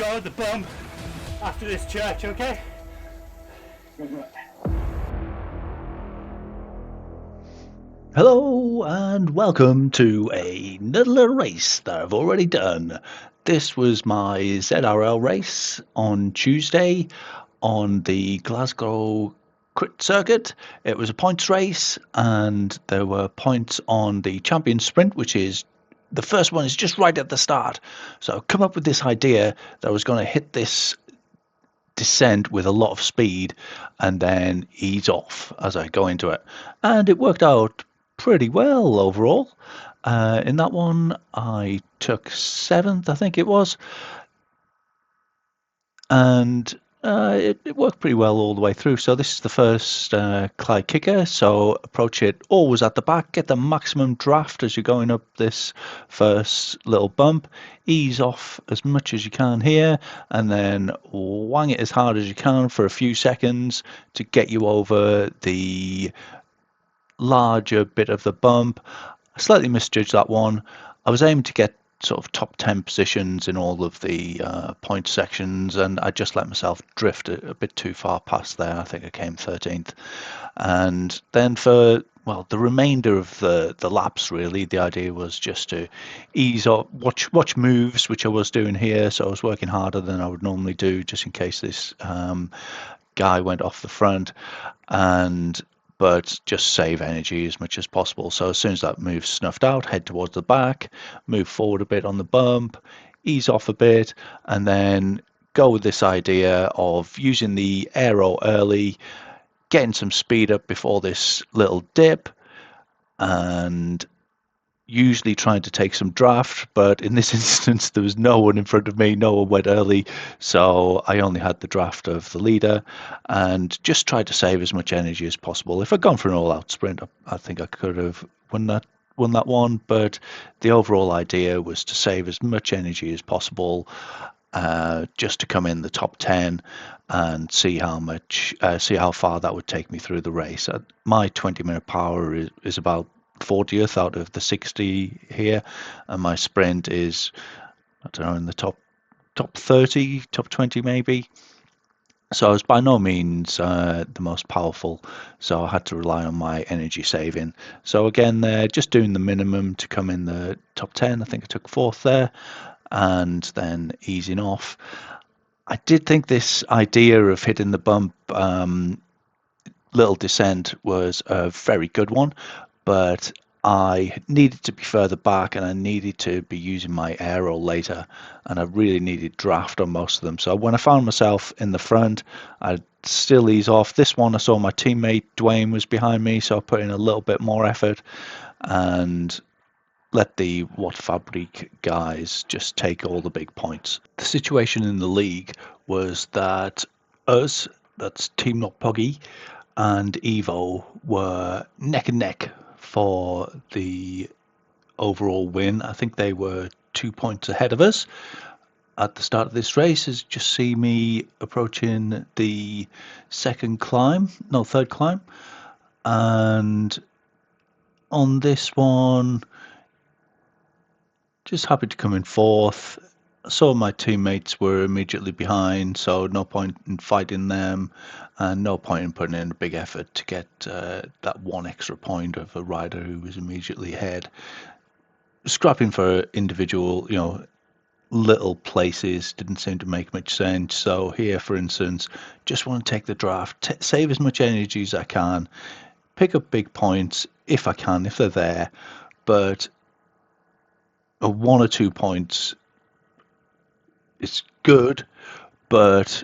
Go the bum after this church, okay? Hello and welcome to another little race that I've already done. This was my ZRL race on Tuesday on the Glasgow Crit Circuit. It was a points race and there were points on the Champion Sprint, which is the first one is just right at the start. So I've come up with this idea that I was going to hit this descent with a lot of speed and then ease off as I go into it. And it worked out pretty well overall. In that one, I took 7th, I think it was. And it worked pretty well all the way through. So this is the first Clyde kicker. So approach it always at the back, get the maximum draft as you're going up this first little bump, ease off as much as you can here, and then wang it as hard as you can for a few seconds to get you over the larger bit of the bump. I slightly misjudged that one. I was aiming to get sort of top 10 positions in all of the point sections, and I just let myself drift a bit too far past there. I think I came 13th. And then for the remainder of the laps, really, the idea was just to ease up, watch moves, which I was doing here. So I was working harder than I would normally do, just in case this guy went off the front, but just save energy as much as possible. So as soon as that move's snuffed out, head towards the back, move forward a bit on the bump, ease off a bit, and then go with this idea of using the aero early, getting some speed up before this little dip, and usually trying to take some draft, but in this instance there was no one in front of me, no one went early, so I only had the draft of the leader and just tried to save as much energy as possible. If I'd gone for an all-out sprint, I think I could have won that one, but the overall idea was to save as much energy as possible, just to come in the top 10 and see how far that would take me through the race. My 20-minute power is about 40th out of the 60 here, and my sprint is, I don't know, in the top 30, top 20 maybe. So I was by no means the most powerful, so I had to rely on my energy saving. So again, just doing the minimum to come in the top 10. I think I took 4th there, and then easing off. I did think this idea of hitting the bump little descent was a very good one, but I needed to be further back and I needed to be using my aero later, and I really needed draft on most of them. So when I found myself in the front, I'd still ease off. This one I saw my teammate Dwayne was behind me, so I put in a little bit more effort and let the Watt Fabric guys just take all the big points. The situation in the league was that that's Team Not Poggy, and Evo were neck and neck for the overall win. I think they were 2 points ahead of us at the start of this race. As you just see me approaching the third climb, and on this one, just happy to come in 4th. So my teammates were immediately behind, so no point in fighting them, and no point in putting in a big effort to get that one extra point of a rider who was immediately ahead. Scrapping for individual, little places didn't seem to make much sense. So here, for instance, just want to take the draft, save as much energy as I can, pick up big points if I can, if they're there, but a 1 or 2 points, it's good, but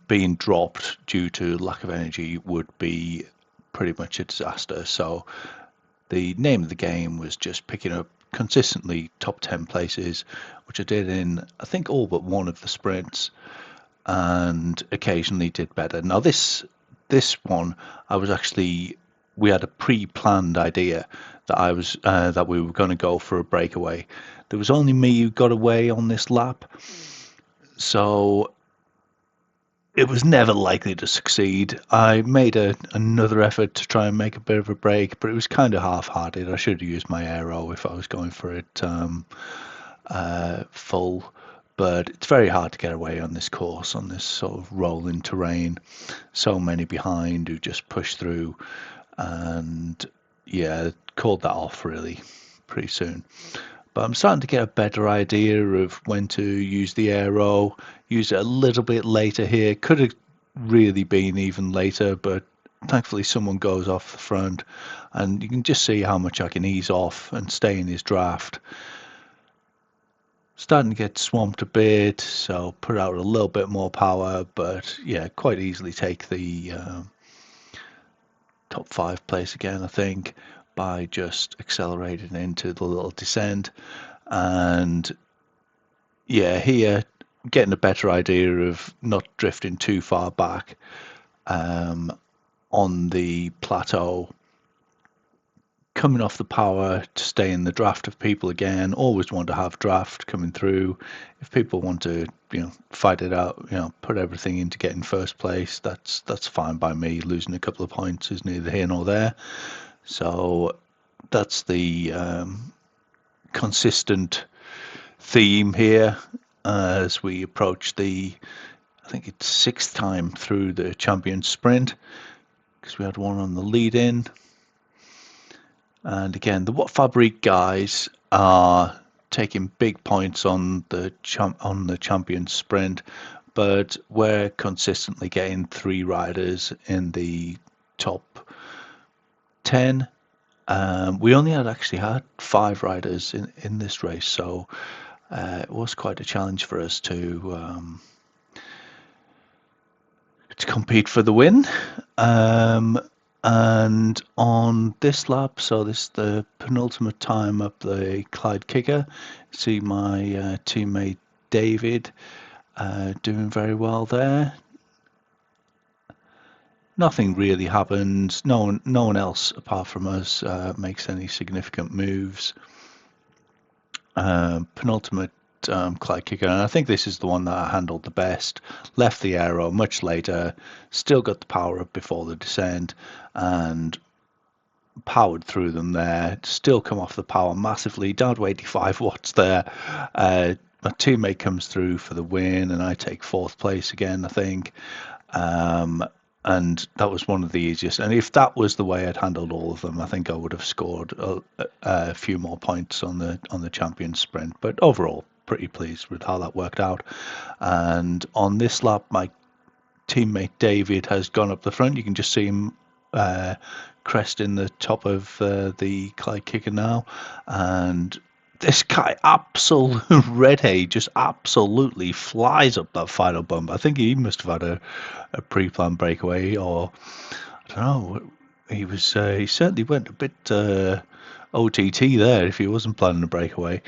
being dropped due to lack of energy would be pretty much a disaster. So the name of the game was just picking up consistently top 10 places, which I did in, I think, all but one of the sprints, and occasionally did better. Now this one, we had a pre-planned idea that we were going to go for a breakaway. There was only me who got away on this lap, so it was never likely to succeed. I made another effort to try and make a bit of a break, but it was kind of half-hearted. I should have used my aero if I was going for it full. but it's very hard to get away on this course, on this sort of rolling terrain. So many behind who just push through, and yeah, called that off really pretty soon. But I'm starting to get a better idea of when to use the aero, use it a little bit later here. Could have really been even later, but thankfully someone goes off the front, and you can just see how much I can ease off and stay in his draft. Starting to get swamped a bit, so put out a little bit more power, but yeah, quite easily take the top 5 place again, I think, by just accelerating into the little descent. And yeah, here getting a better idea of not drifting too far back on the plateau, coming off the power to stay in the draft of people again. Always want to have draft coming through. If people want to, fight it out, put everything into getting first place, that's fine by me. Losing a couple of points is neither here nor there. So that's the consistent theme here as we approach I think it's 6th time through the champion sprint, because we had one on the lead in. And again, the What Fabric guys are taking big points on the champion sprint, but we're consistently getting 3 riders in the top 10. We only actually had 5 riders in this race, so it was quite a challenge for us to compete for the win. And on this lap, so this is the penultimate time up the Clyde Kicker. See my teammate David doing very well there. Nothing really happens. No one else apart from us makes any significant moves. Penultimate Clyde Kicker, and I think this is the one that I handled the best. Left the aero much later, still got the power up before the descent, and powered through them there. Still come off the power massively, down to 85 watts there. My teammate comes through for the win, and I take 4th place again, I think. And that was one of the easiest. And if that was the way I'd handled all of them, I think I would have scored a few more points on the champion sprint. But overall, pretty pleased with how that worked out. And on this lap, my teammate David has gone up the front. You can just see him cresting the top of the Clyde Kicker now. And this guy, absolute redhead, just absolutely flies up that final bump. I think he must have had a pre-planned breakaway, or I don't know. He certainly went a bit OTT there if he wasn't planning a breakaway,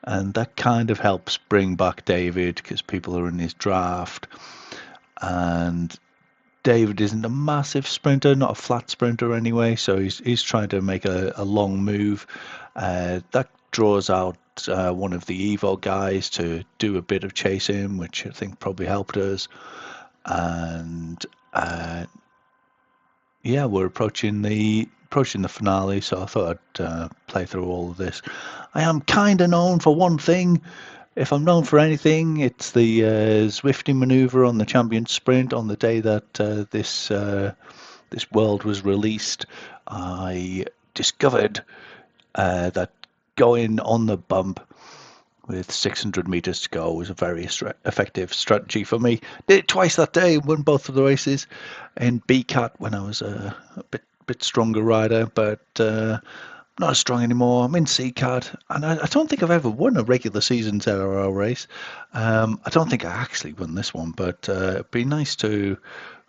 and that kind of helps bring back David because people are in his draft, and David isn't a massive sprinter, not a flat sprinter anyway, so he's trying to make a long move. That draws out one of the Evo guys to do a bit of chasing, which I think probably helped us. And yeah, we're approaching the finale, so I thought I'd play through all of this. I am kind of known for one thing. If I'm known for anything, it's the Zwifty Manoeuvre on the champion sprint. On the day that this world was released, I discovered that going on the bump with 600 meters to go was a very effective strategy for me. Did it twice that day, won both of the races in BCAT when I was a bit stronger rider, but not as strong anymore. I'm in CCAT, and I don't think I've ever won a regular season ZRL race. I don't think I actually won this one, but it'd be nice to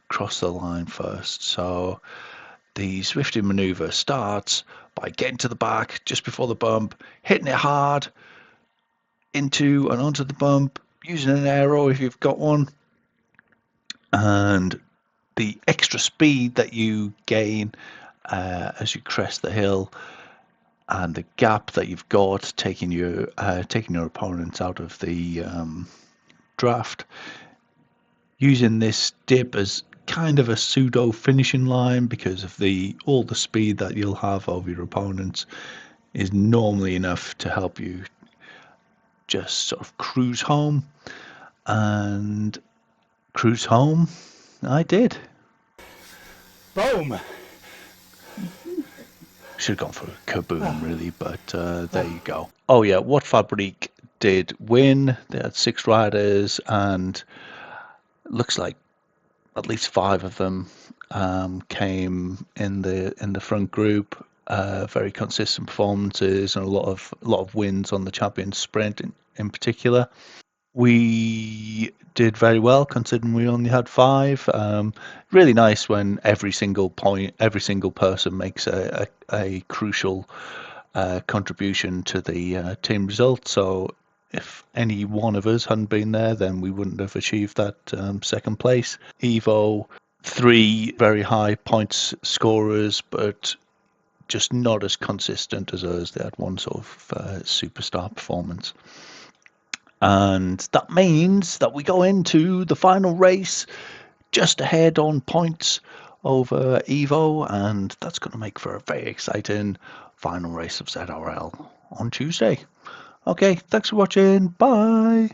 cross the line first. So the Zwifty Manoeuvre starts by getting to the back just before the bump, hitting it hard into and onto the bump, using an aero if you've got one, and the extra speed that you gain as you crest the hill, and the gap that you've got taking your opponents out of the draft, using this dip as kind of a pseudo finishing line because of all the speed that you'll have over your opponents is normally enough to help you just sort of cruise home, and cruise home I did. Boom! Should have gone for a kaboom, really, but there you go. Oh yeah, What Fabrique did win. They had 6 riders, and looks like at least 5 of them came in the front group. Very consistent performances and a lot of wins on the champion sprint in particular. We did very well considering we only had 5. Really nice when every single person makes a crucial contribution to the team result. So if any one of us hadn't been there, then we wouldn't have achieved that second place. Evo, 3 very high points scorers, but just not as consistent as us. They had one sort of superstar performance. And that means that we go into the final race just ahead on points over Evo, and that's going to make for a very exciting final race of ZRL on Tuesday. Okay, thanks for watching. Bye.